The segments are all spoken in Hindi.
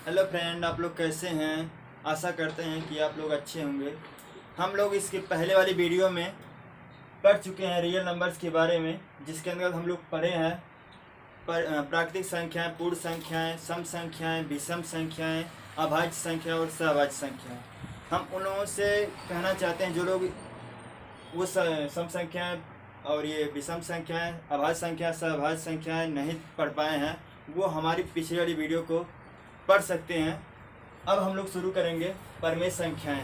हेलो फ्रेंड, आप लोग कैसे हैं। आशा करते हैं कि आप लोग अच्छे होंगे। हम लोग इसके पहले वाली वीडियो में पढ़ चुके हैं रियल नंबर्स के बारे में, जिसके अंदर हम लोग पढ़े हैं प्राकृतिक संख्याएं, पूर्ण संख्याएं, सम संख्याएं, विषम संख्याएं, अभाज्य संख्या और सहभाज्य संख्याएं। हम उन लोगों से कहना चाहते हैं जो लोग वो सम संख्याएं और ये विषम संख्याएं, अभाज्य संख्या, सहभाज्य संख्याएं नहीं पढ़ पाए हैं, वो हमारी पिछली वाली वीडियो को पढ़ सकते हैं। अब हम लोग शुरू करेंगे परमेय संख्याएं।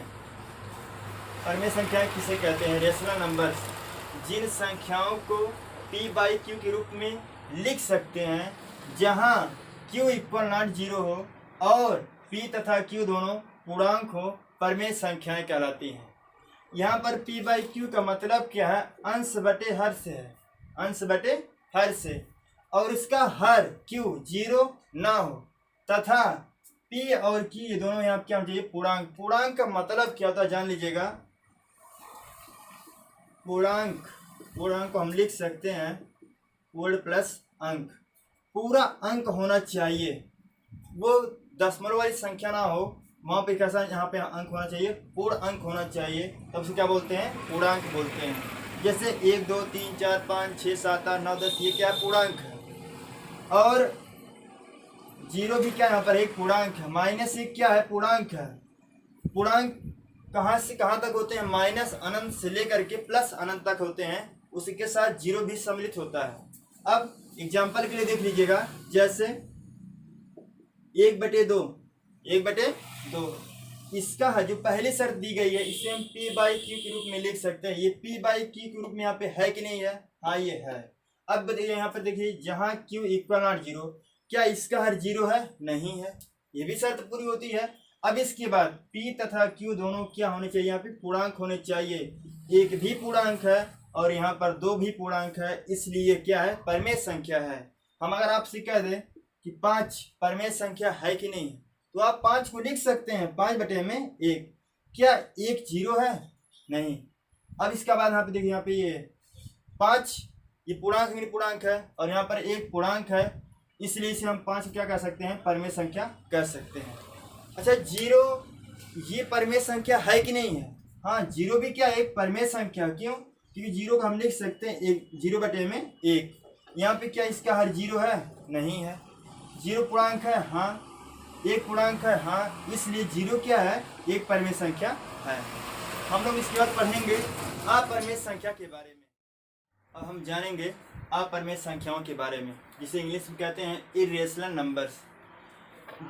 परमेय संख्याएं किसे कहते हैं? रेशनल नंबर्स, जिन संख्याओं को p बाई क्यू के रूप में लिख सकते हैं जहां q इक्वल नॉट जीरो हो और p तथा q दोनों पूर्णांक हो, परमेय संख्याएं कहलाती हैं। यहाँ पर p बाई क्यू का मतलब क्या है? अंश बटे हर से है, अंश बटे हर से, और इसका हर q जीरो ना हो तथा p और q ये दोनों यहाँ क्या होना चाहिए? पूर्णांक। पूर्णांक का मतलब क्या होता है जान लीजिएगा। पूर्णांक को हम लिख सकते हैं पूर्ण प्लस अंक। पूरा अंक होना चाहिए, वो दशमलव वाली संख्या ना हो, वहाँ पे कैसा यहाँ पे अंक होना चाहिए? पूर्ण अंक होना चाहिए, तब उसे क्या बोलते हैं? पूर्णांक बोलते हैं। जैसे 1 2 3 4 5 6 7 8 9 10 ये क्या है? पूर्णांक है। और जीरो भी क्या यहाँ पर एक पूर्णांक है। माइनस एक क्या है? पूर्णांक है। पूर्णांक कहाँ से कहाँ तक होते हैं? माइनस अनंत से लेकर के प्लस अनंत तक होते हैं, उसी के साथ जीरो भी सम्मिलित होता है। अब एग्जाम्पल के लिए देख लीजिएगा, जैसे 1/2, 1/2 इसका है जो पहली शर्त दी गई है, इसे हम p बाई क्यू के रूप में लिख सकते हैं। ये p बाई क्यू के रूप में यहाँ पे है कि नहीं है? हाँ ये है। अब बताइए यहाँ पर देखिए, जहाँ q इक्वल नॉट जीरो, क्या इसका हर जीरो है? नहीं है, ये भी शर्त पूरी होती है। अब इसके बाद p तथा q दोनों क्या होने चाहिए? यहाँ पे पूर्णांक होने चाहिए। एक भी पूर्णांक है और यहाँ पर दो भी पूर्णांक है, इसलिए क्या है? परमेय संख्या है। हम अगर आपसे कह दें कि 5 परमेय संख्या है कि नहीं, तो आप 5 को लिख सकते हैं 5/1। क्या एक जीरो है? नहीं। अब इसका बाद यहाँ पे देखिए, यहाँ पे ये 5 ये पूर्णांक में पूर्णांक है और यहाँ पर एक पूर्णांक है, इसलिए इसे हम 5 क्या कह सकते हैं? परमेय संख्या कह सकते हैं। अच्छा, जीरो ये परमेय संख्या है कि नहीं है? हाँ, जीरो भी क्या एक परमेय संख्या। क्यों? क्योंकि जीरो को हम लिख सकते हैं 0/1। यहाँ पे क्या इसका हर जीरो है? नहीं है। जीरो पूर्णांक है? हाँ। एक पूर्णांक है? हाँ। इसलिए जीरो क्या है? एक परमेय संख्या है। हम लोग इसके बाद पढ़ेंगे अपरमेय संख्या के बारे में। अब हम जानेंगे अपरमेय संख्याओं के बारे में, जिसे इंग्लिश में कहते हैं इरेशनल नंबर्स।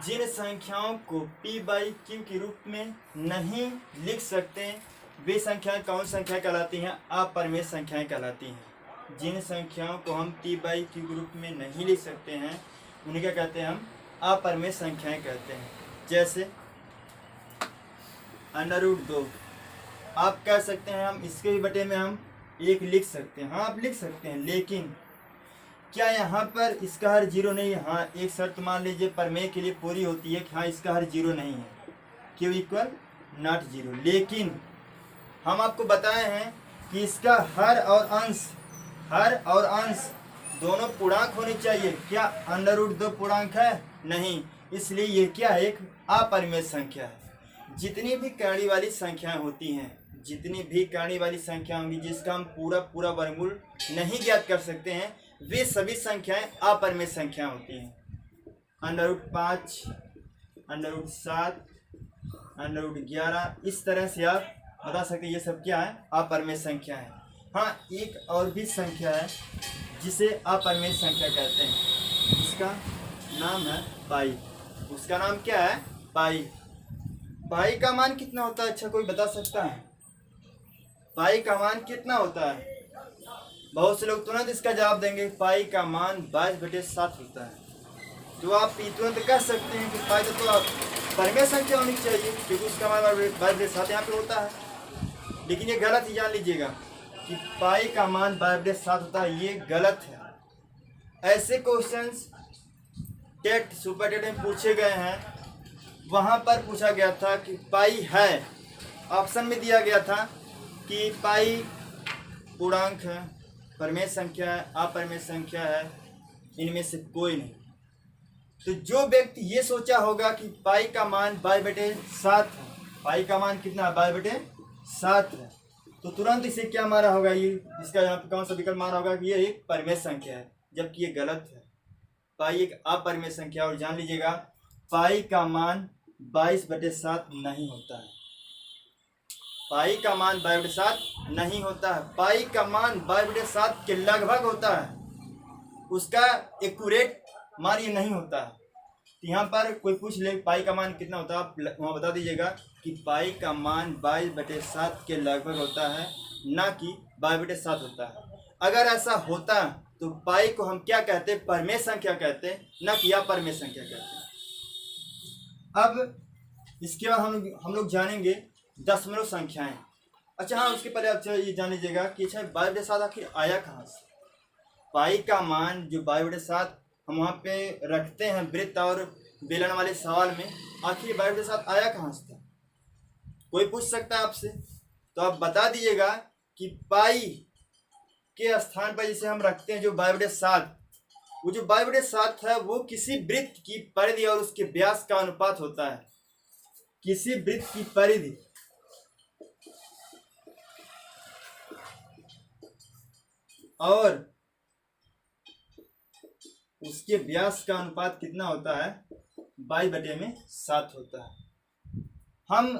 जिन संख्याओं को p बाई क्यू के रूप में नहीं लिख सकते वे संख्याएं कौन संख्या कहलाती हैं? अपरमेय संख्याएं कहलाती हैं। जिन संख्याओं को हम p बाई क्यू के रूप में नहीं लिख सकते हैं उन्हें क्या कहते हैं? हम अपरमेय संख्याएं कहते हैं। जैसे √2, आप कह सकते हैं हम इसके भी बटे में हम 1 लिख सकते हैं। हाँ, आप लिख सकते हैं, लेकिन क्या यहाँ पर इसका हर जीरो नहीं है? हाँ, एक शर्त मान लीजिए परमेय के लिए पूरी होती है कि हाँ इसका हर जीरो नहीं है, क्यू इक्वल नॉट जीरो। लेकिन हम आपको बताए हैं कि इसका हर और अंश दोनों पूर्णांक होने चाहिए। क्या √2 पूर्णांक है? नहीं, इसलिए ये क्या है? एक अपरमेय संख्या है। जितनी भी कर्ण वाली संख्याएं होती हैं, जितनी भी कर्ण वाली संख्या होंगी जिसका हम पूरा वर्गमूल नहीं ज्ञात कर सकते हैं, वे सभी संख्याएं अपरमेय संख्या होती हैं। √5, √7, √11, इस तरह से आप बता सकते हैं ये सब क्या है? अपरमेय संख्या है। हाँ, एक और भी संख्या है जिसे अपरमेय संख्या कहते हैं, उसका नाम है पाई। उसका नाम क्या है? पाई। पाई का मान कितना होता है? अच्छा, कोई बता सकता है पाई का मान कितना होता है? बहुत से लोग तुरंत इसका जवाब देंगे, पाई का मान 22/7 होता है। तो आप तुरंत कह सकते हैं कि पाई तो आप परमेय संख्या होनी चाहिए, क्योंकि उसका मान 22/7 यहाँ पे होता है। लेकिन ये गलत ही, जान लीजिएगा कि पाई का मान 22/7 होता है, ये गलत है। ऐसे क्वेश्चंस टेट सुपर टेट में पूछे गए हैं, वहाँ पर पूछा गया था कि पाई है, ऑप्शन में दिया गया था कि पाई पूर्णांक है, परमेय संख्या है, अपरमेय संख्या है, इनमें से कोई नहीं। तो जो व्यक्ति ये सोचा होगा कि पाई का मान 22/7 है, पाई का मान कितना है 22/7 है, तो तुरंत इसे क्या मारा होगा, ये इसका यहाँ पे कौन सा विकल्प मारा होगा कि ये एक परिमेय संख्या है, जबकि ये गलत है। पाई एक अपरिमेय संख्या, और जान लीजिएगा पाई का मान 22/7 नहीं होता है। पाई का मान 22/7 नहीं होता है। पाई का मान 22/7 के लगभग होता है, उसका एक्यूरेट मान ये नहीं होता है। तो यहाँ पर कोई पूछ ले पाई का मान कितना होता है, आप वहाँ बता दीजिएगा कि पाई का मान 22/7 के लगभग होता है, ना कि 22/7 होता है। अगर ऐसा होता तो पाई को हम क्या कहते हैं, परिमेय संख्या कहते हैं, ना कि अपरिमेय संख्या कहते हैं। अब इसके बाद हम लोग जानेंगे दशमलव संख्याएं। अच्छा हाँ, उसके पहले आप ये जान लीजिएगा कि अच्छा 22/7 आखिर आया कहाँ से। पाई का मान जो 22/7 हम वहाँ पे रखते हैं वृत्त और बेलन वाले सवाल में, आखिर 22/7 आया कहाँ से था, कोई पूछ सकता है आपसे। तो आप बता दीजिएगा कि पाई के स्थान पर जिसे हम रखते हैं जो 22/7, वो जो 22/7 है वो किसी वृत्त की परिधि और उसके व्यास का अनुपात होता है। किसी वृत्त की परिधि और उसके व्यास का अनुपात कितना होता है, 22/7 होता है। हम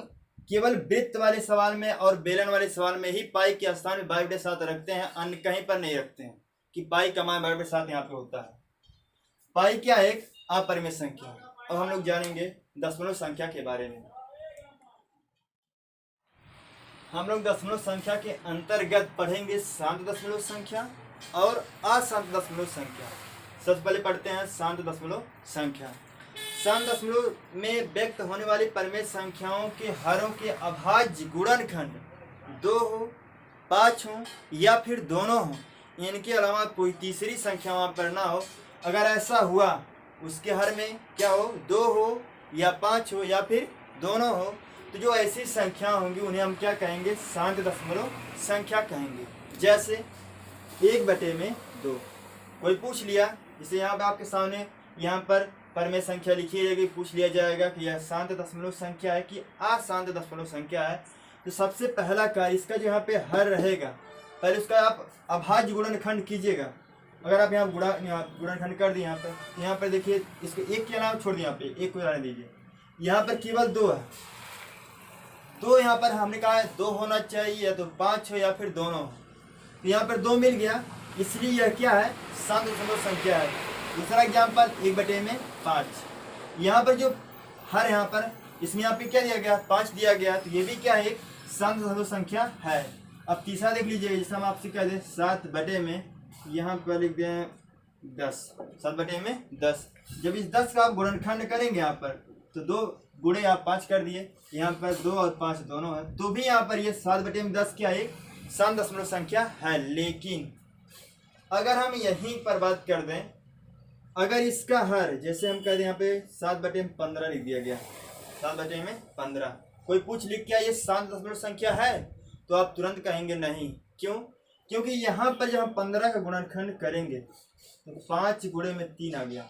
केवल वृत्त वाले सवाल में और बेलन वाले सवाल में ही पाई के स्थान में 22/7 रखते हैं, अन्य कहीं पर नहीं रखते हैं कि पाई का मान 22/7 यहाँ पे होता है। पाई क्या है, एक अपरिमेय संख्या है। अब हम लोग जानेंगे दशमलव संख्या के बारे में। हम लोग दशमलव संख्या के अंतर्गत पढ़ेंगे शांत दशमलव संख्या और अशांत दशमलव संख्या। सबसे पहले पढ़ते हैं शांत दशमलव संख्या। शांत दशमलव में व्यक्त होने वाली परिमेय संख्याओं के हरों के अभाज्य गुणनखंड 2 हो, 5 हो या फिर दोनों हो, इनके अलावा कोई तीसरी संख्या वहाँ पर ना हो। अगर ऐसा हुआ उसके हर में क्या हो, 2 हो या 5 हो या फिर दोनों हो, तो जो ऐसी संख्या होंगी उन्हें हम क्या कहेंगे, शांत दशमलव संख्या कहेंगे। जैसे 1/2। कोई पूछ लिया, जैसे यहाँ पे आपके सामने यहाँ पर परिमेय संख्या लिखी है, पूछ लिया जाएगा कि यह शांत दशमलव संख्या है कि अशांत दशमलव संख्या है। तो सबसे पहला कार्य इसका जो यहाँ पे हर रहेगा, पहले उसका आप अभाज्य गुणनखंड कीजिएगा। अगर आप यहाँ गुणनखंड कर दिए यहाँ पर देखिए, इसको 1 के अलावा छोड़ दिए, यहाँ पे 1 को रहने दीजिए। यहाँ पर केवल 2 है, तो यहाँ पर हमने कहा है 2 होना चाहिए, या तो 5 हो या फिर दोनों हो। तो यहाँ पर 2 मिल गया, इसलिए यह क्या है, शांत दशमलव संख्या है। दूसरा एग्जाम्पल 1/5। यहाँ पर जो हर यहाँ पर इसमें यहाँ पे क्या दिया गया, 5 दिया गया, तो ये भी क्या है, एक शांत दशमलव संख्या है। अब तीसरा देख लीजिए, जैसे हम आपसे कह दें 7/, यहाँ पर लिख दें 10, 7/10। जब इस 10 का आप गुणनखंड करेंगे यहाँ पर, तो 2 गुणे आप 5 कर दिए, यहाँ पर 2 और 5 दोनों है, तो भी यहाँ पर ये 7/10 क्या एक शांत दशमलव संख्या है। लेकिन अगर हम यहीं पर बात कर दें, अगर इसका हर जैसे हम कह दें यहाँ पे 7/15 लिख दिया गया, 7/15, कोई पूछ लिख क्या ये शांत दशमलव संख्या है, तो आप तुरंत कहेंगे नहीं। क्यों? क्योंकि यहाँ पर जब हम 15 का गुणनखंड करेंगे तो 5 गुणे में 3 आ गया।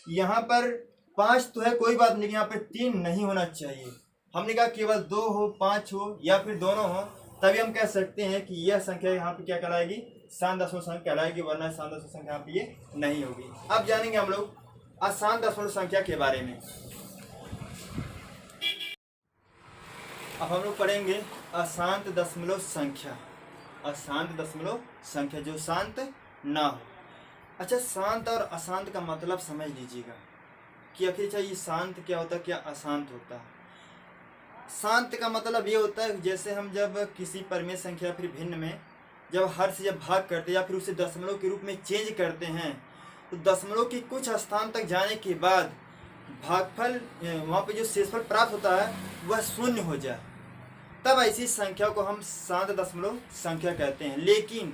यहाँ पर 5 तो है कोई बात नहीं, यहाँ पे 3 नहीं होना चाहिए। हमने कहा केवल 2 हो, 5 हो या फिर दोनों हो, तभी हम कह सकते हैं कि यह संख्या यहाँ पे क्या कहलाएगी, शांत दशमलव संख्या कहलाएगी, वरना शांत दशमलव संख्या यहाँ पे ये नहीं होगी। अब जानेंगे हम लोग अशांत दशमलव संख्या के बारे में। अब हम लोग पढ़ेंगे अशांत दशमलव संख्या। अशांत दशमलव संख्या जो शांत ना हो। अच्छा, शांत और अशांत का मतलब समझ लीजिएगा कि आखिर ये शांत क्या होता है, क्या अशांत होता है। शांत का मतलब ये होता है जैसे हम जब किसी परिमेय संख्या फिर भिन्न में जब हर से जब भाग करते हैं या फिर उसे दशमलव के रूप में चेंज करते हैं, तो दशमलव के कुछ स्थान तक जाने के बाद भागफल वहाँ पे जो शेषफल प्राप्त होता है वह शून्य हो जाए, तब ऐसी संख्या को हम शांत दशमलव संख्या कहते हैं। लेकिन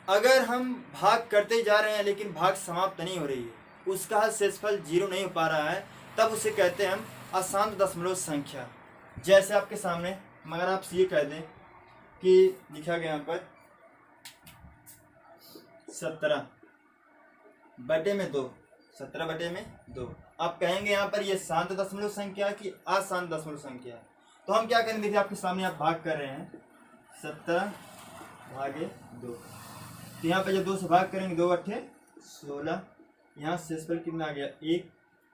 अगर हम भाग करते जा रहे हैं लेकिन भाग समाप्त नहीं हो रही है, उसका शेषफल 0 नहीं हो पा रहा है, तब उसे कहते हैं हम अशांत दशमलव संख्या। जैसे आपके सामने मगर आप ये कह दें कि लिखा गया यहाँ पर 17/2, 17/2, आप कहेंगे यहाँ पर ये शांत दशमलव संख्या की अशांत दशमलव संख्या है। तो हम क्या करेंगे, देखिए आपके सामने आप भाग कर रहे हैं 17 भागे 2। तो यहाँ पे जब 2 से भाग करेंगे 2 अट्ठे 16, यहाँ शेषफल कितना आ गया 1।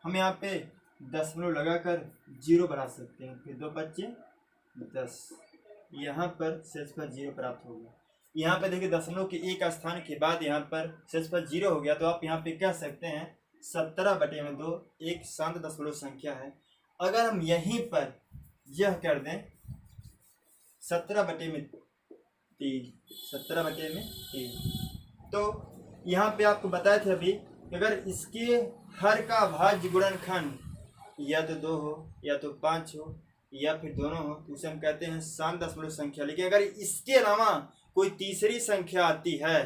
हम यहाँ पे दशमलव लगाकर 0 बढ़ा सकते हैं, फिर 2 बच्चे 10, यहाँ पर शेषफल 0 प्राप्त हो गया। यहाँ पे देखिए दशमलव के एक स्थान के बाद यहाँ पर शेषफल 0 हो गया। तो आप यहाँ पे कह सकते हैं 17/2 एक शांत दशमलव संख्या है। अगर हम यहीं पर यह कर दें 17/3, 17/3, तो यहाँ पे आपको बताए थे अभी कि अगर इसके हर का भाज्य गुणनखंड या तो 2 हो या तो 5 हो या फिर दोनों हो तो उसे हम कहते हैं शांत दशमलव संख्या। लेकिन अगर इसके अलावा कोई तीसरी संख्या आती है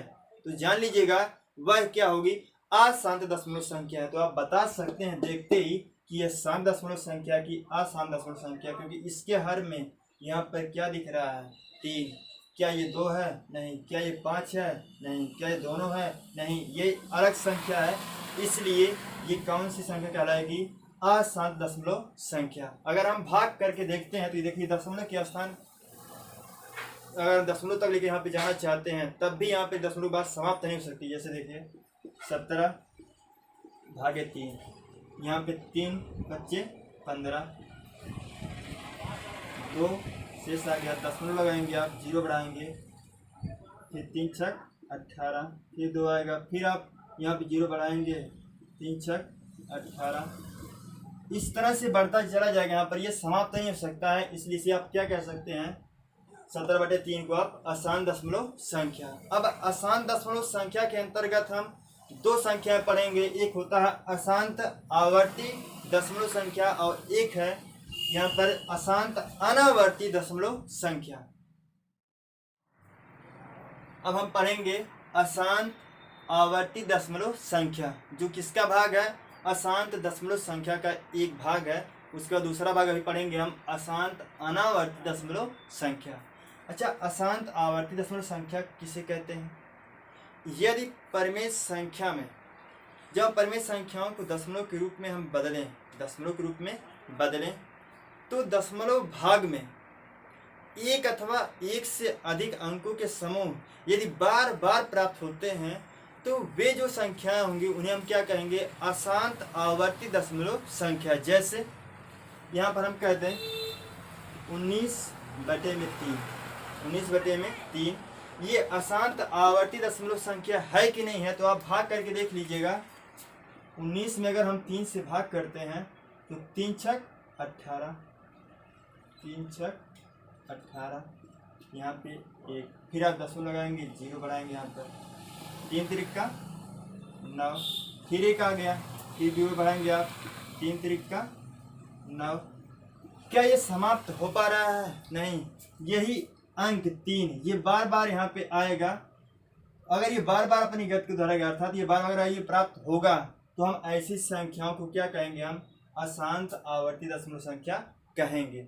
तो जान लीजिएगा वह क्या होगी, अशांत दशमलव संख्या है। तो आप बता सकते हैं देखते ही कि यह शांत दशमलव संख्या की अशांत दशमलव संख्या, क्योंकि इसके हर में यहाँ पर क्या दिख रहा है 3। क्या ये 2 है? नहीं। क्या ये 5 है? नहीं। क्या ये दोनों है? नहीं। ये अलग संख्या है, इसलिए ये कौन सी संख्या कहलाएगी, अशांत दशमलव संख्या। अगर हम भाग करके देखते हैं तो ये देखिए दशमलव के स्थान अगर दशमलव तक लेके यहाँ पे जाना चाहते हैं तब भी यहाँ पे दशमलव बात समाप्त नहीं हो सकती। जैसे देखिए 17/3, यहाँ पे 3 बच्चे 15, 2 शेष आ गया, दशमलव लगाएंगे आप 0 बढ़ाएंगे, फिर 3 छक 18, फिर 2 आएगा, फिर आप यहाँ पे 0 बढ़ाएंगे 3 छक 18। इस तरह से बढ़ता चला जाएगा, यहाँ पर ये समाप्त नहीं हो सकता है। इसलिए इसे आप क्या कह सकते हैं 17/3 को आप अशांत दशमलव संख्या। अब अशांत दशमलव संख्या के अंतर्गत हम 2 संख्याएं पढ़ेंगे। एक होता है अशांत आवर्ती दशमलव संख्या और एक है यहाँ पर अशांत अनावर्ती दशमलव संख्या। अब हम पढ़ेंगे अशांत आवर्ती दशमलव संख्या, जो किसका भाग है, अशांत दशमलव संख्या का एक भाग है। उसका दूसरा भाग अभी पढ़ेंगे हम अशांत अनावर्ती दशमलव संख्या। अच्छा, अशांत आवर्ती दशमलव संख्या किसे कहते हैं? यदि परिमेय संख्या में जब परिमेय संख्याओं को दशमलव के रूप में हम बदलें तो दशमलव भाग में एक अथवा एक से अधिक अंकों के समूह यदि बार बार प्राप्त होते हैं तो वे जो संख्याएं होंगी उन्हें हम क्या कहेंगे, अशांत आवर्ती दशमलव संख्या। जैसे यहाँ पर हम कहते हैं 19/3, ये अशांत आवर्ती दशमलव संख्या है कि नहीं है? तो आप भाग करके देख लीजिएगा। 19 में अगर हम 3 से भाग करते हैं तो 3 छक 18, 3 छक 18, यहाँ पे 1, फिर आप दशमलव लगाएंगे 0 बढ़ाएंगे, यहाँ पर 3 तिरिका 9, फिर 1 आ गया, फिर 0 बढ़ाएंगे आप 3 तिरिका 9। क्या ये समाप्त हो पा रहा है? नहीं। यही अंक 3 ये बार बार यहाँ पे आएगा। अगर ये बार बार अपनी गति को दोहराएगा अर्थात ये बार बार ये प्राप्त होगा तो हम ऐसी संख्याओं को क्या कहेंगे, हम अशांत आवर्ती दशमलव संख्या कहेंगे।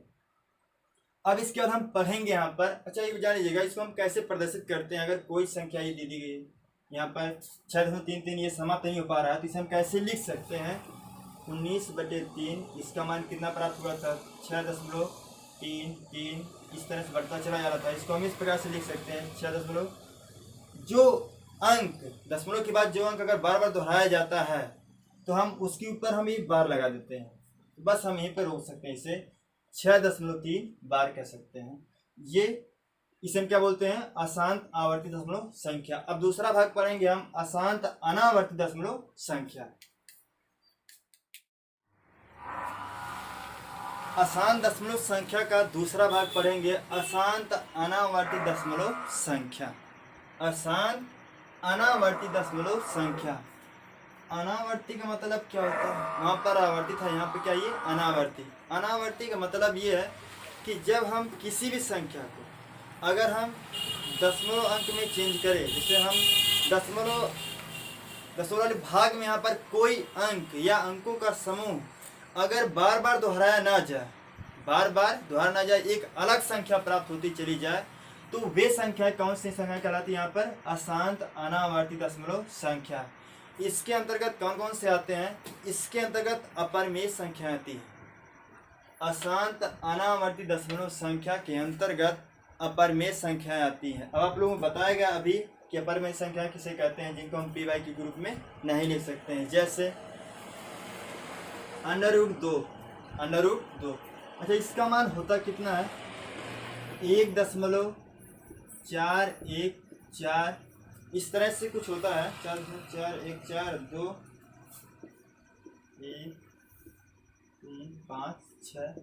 अब इसके बाद हम पढ़ेंगे यहाँ पर, अच्छा ये जान लीजिएगा इसको हम कैसे प्रदर्शित करते हैं। अगर कोई संख्या ये दे दी गई यहाँ पर 6.33 ये समाप्त नहीं हो पा रहा है तो इसे हम कैसे लिख सकते हैं, 19/3 इसका मान कितना प्राप्त हुआ था 6.33, इस तरह से बढ़ता चला जा रहा था। इसको हम इस प्रकार से लिख सकते हैं 6. जो अंक दशमलव के बाद जो अंक अगर बार बार दोहराया जाता है तो हम उसके ऊपर हम एक बार लगा देते हैं, बस हम यहीं पर रोक सकते हैं। इसे 6.3 बार कह सकते हैं। ये इसे हम क्या बोलते हैं, अशांत आवर्ती दशमलव संख्या। अब दूसरा भाग पढ़ेंगे हम अशांत अनावर्ती दशमलव संख्या। अशांत दशमलव संख्या का दूसरा भाग पढ़ेंगे अशांत अनावर्ती दशमलव संख्या। अशांत अनावर्ती दशमलव संख्या। अनावर्ती का मतलब क्या होता है, वहाँ पर आवर्ती था, यहाँ पे क्या ये अनावर्ती। अनावर्ती का मतलब ये है कि जब हम किसी भी संख्या को अगर हम दशमलव अंक में चेंज करें, जैसे हम दशमलव वाले भाग में यहाँ पर कोई अंक या अंकों का समूह अगर बार बार दोहराया ना जाए, एक अलग संख्या प्राप्त होती चली जाए, तो वे संख्या कौन सी संख्या कहलाती है यहाँ पर, अशांत अनावर्ती दशमलव संख्या। इसके अंतर्गत कौन कौन से आते हैं? इसके अंतर्गत अपरिमेय संख्या आती है। अशांत अनावर्ती दशमलव संख्या के अंतर्गत अपरिमेय संख्याएं आती हैं। अब आप लोगों को बताया गया अभी कि अपरिमेय संख्या किसे कहते हैं, जिनको हम पी वाई के ग्रुप में नहीं लिख सकते हैं। जैसे √2, √2। अच्छा, इसका मान होता कितना है? 1.414। इस तरह से कुछ होता है। 4 1 4 2 1 3 5 6।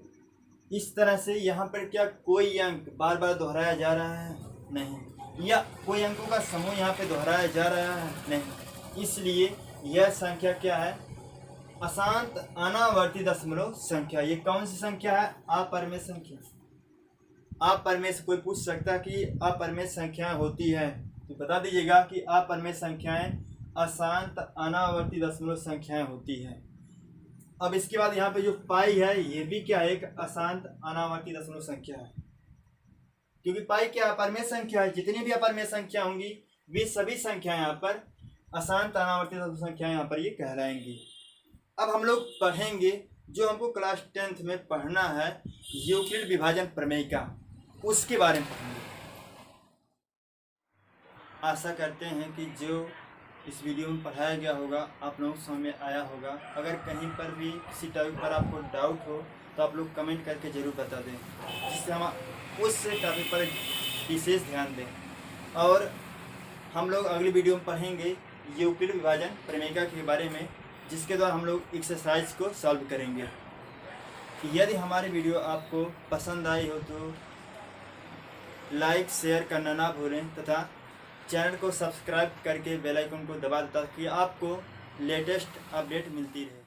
इस तरह से यहाँ पर क्या कोई अंक बार बार दोहराया जा रहा है? नहीं। या कोई अंकों का समूह यहाँ पे दोहराया जा रहा है? नहीं। इसलिए यह संख्या क्या है? अशांत अनावर्ती दशमलव संख्या। ये कौन सी संख्या है? अपरिमेय संख्या। अपरिमेय से कोई पूछ सकता है कि अपरिमेय संख्याएं होती है तो बता दीजिएगा कि अपरिमेय संख्याएं अशांत अनावर्ती दशमलव संख्याएं होती हैं। अब इसके बाद यहाँ पे जो पाई है ये भी क्या है? एक अशांत अनावर्ती दशमलव संख्या है, क्योंकि पाई क्या अपरिमेय संख्या है। जितनी भी अपरिमेय संख्या होंगी वे सभी संख्याएं यहाँ पर अशांत अनावर्ती दशमलव संख्याएं यहाँ पर ये कहलाएंगी। अब हम लोग पढ़ेंगे जो हमको क्लास 10th में पढ़ना है, यूक्लिड विभाजन प्रमेय का, उसके बारे में पढ़ेंगे। आशा करते हैं कि जो इस वीडियो में पढ़ाया गया होगा आप लोगों को समझ में आया होगा। अगर कहीं पर भी किसी टॉपिक पर आपको डाउट हो तो आप लोग कमेंट करके ज़रूर बता दें, जिससे हम उस टॉपिक पर विशेष ध्यान दें। और हम लोग अगली वीडियो में पढ़ेंगे यूक्लिड विभाजन प्रमेय के बारे में, जिसके द्वारा हम लोग एक्सरसाइज को सॉल्व करेंगे। यदि हमारी वीडियो आपको पसंद आई हो तो लाइक शेयर करना ना भूलें तथा चैनल को सब्सक्राइब करके बेल आइकन को दबा दें ताकि आपको लेटेस्ट अपडेट मिलती रहे।